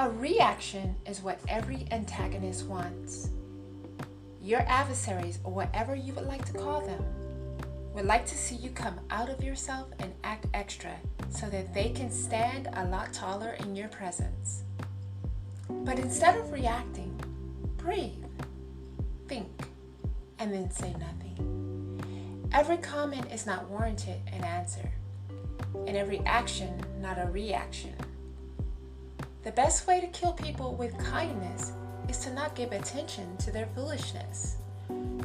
A reaction is what every antagonist wants. Your adversaries, or whatever you would like to call them, would like to see you come out of yourself and act extra so that they can stand a lot taller in your presence. But instead of reacting, breathe, think, and then say nothing. Every comment is not warranted an answer, and every action not a reaction. The best way to kill people with kindness is to not give attention to their foolishness.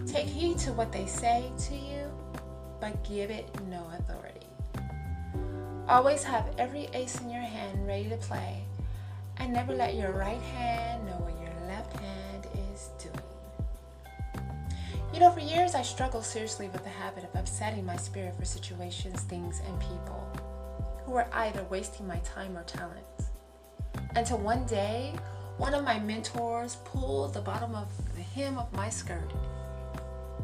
Take heed to what they say to you, but give it no authority. Always have every ace in your hand ready to play, and never let your right hand know what your left hand is doing. You know, for years I struggled seriously with the habit of upsetting my spirit for situations, things, and people who were either wasting my time or talents. Until one day, one of my mentors pulled the bottom of the hem of my skirt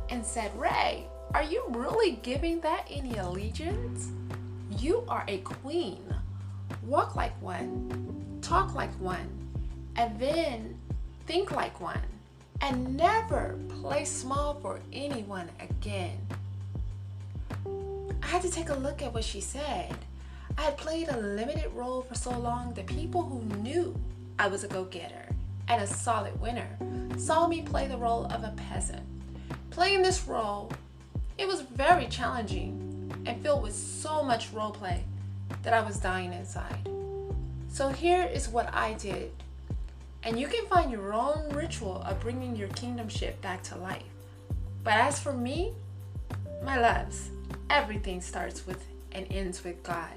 and said, "Ray, are you really giving that any allegiance? You are a queen. Walk like one, talk like one, and then think like one, and never play small for anyone again." I had to take a look at what she said. I had played a limited role for so long that people who knew I was a go-getter and a solid winner saw me play the role of a peasant. Playing this role, it was very challenging and filled with so much role play that I was dying inside. So here is what I did, and you can find your own ritual of bringing your kingdomship back to life. But as for me, my loves, everything starts with and ends with God.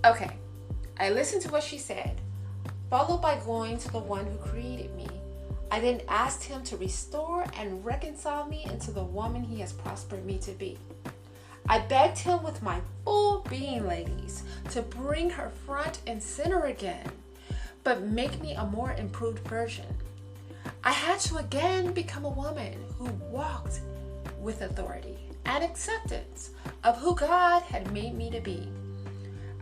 Okay, I listened to what she said, followed by going to the one who created me. I then asked him to restore and reconcile me into the woman he has prospered me to be. I begged him with my full being, ladies, to bring her front and center again, but make me a more improved version. I had to again become a woman who walked with authority and acceptance of who God had made me to be.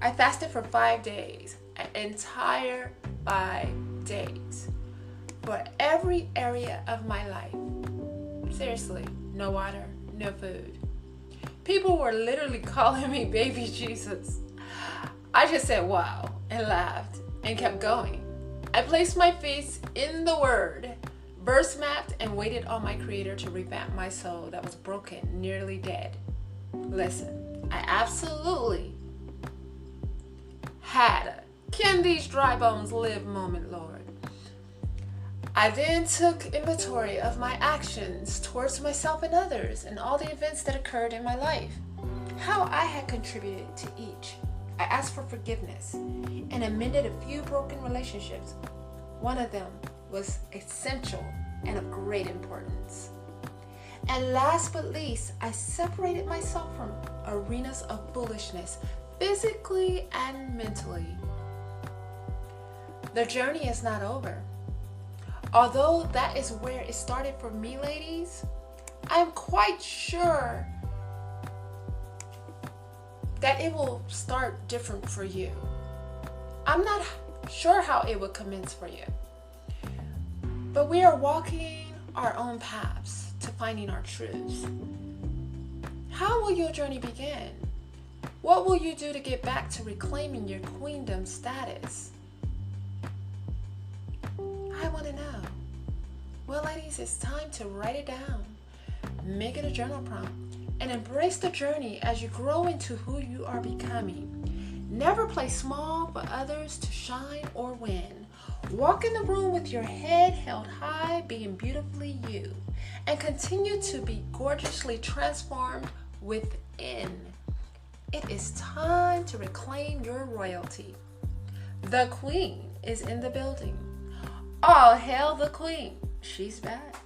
I fasted for 5 days, an entire 5 days, for every area of my life. Seriously, no water, no food. People were literally calling me baby Jesus. I just said wow and laughed and kept going. I placed my face in the Word, verse mapped, and waited on my Creator to revamp my soul that was broken, nearly dead. Listen, I absolutely had a "can these dry bones live" moment, Lord. I then took inventory of my actions towards myself and others and all the events that occurred in my life, how I had contributed to each. I asked for forgiveness and amended a few broken relationships. One of them was essential and of great importance. And last but least, I separated myself from arenas of foolishness, physically and mentally. The journey is not over. Although that is where it started for me, ladies, I am quite sure that it will start different for you. I'm not sure how it will commence for you, but we are walking our own paths to finding our truths. How will your journey begin? What will you do to get back to reclaiming your queendom status? I want to know. Well, ladies, it's time to write it down, make it a journal prompt, and embrace the journey as you grow into who you are becoming. Never play small for others to shine or win. Walk in the room with your head held high, being beautifully you, and continue to be gorgeously transformed within. It is time to reclaim your royalty. The queen is in the building. All hail the queen. She's back.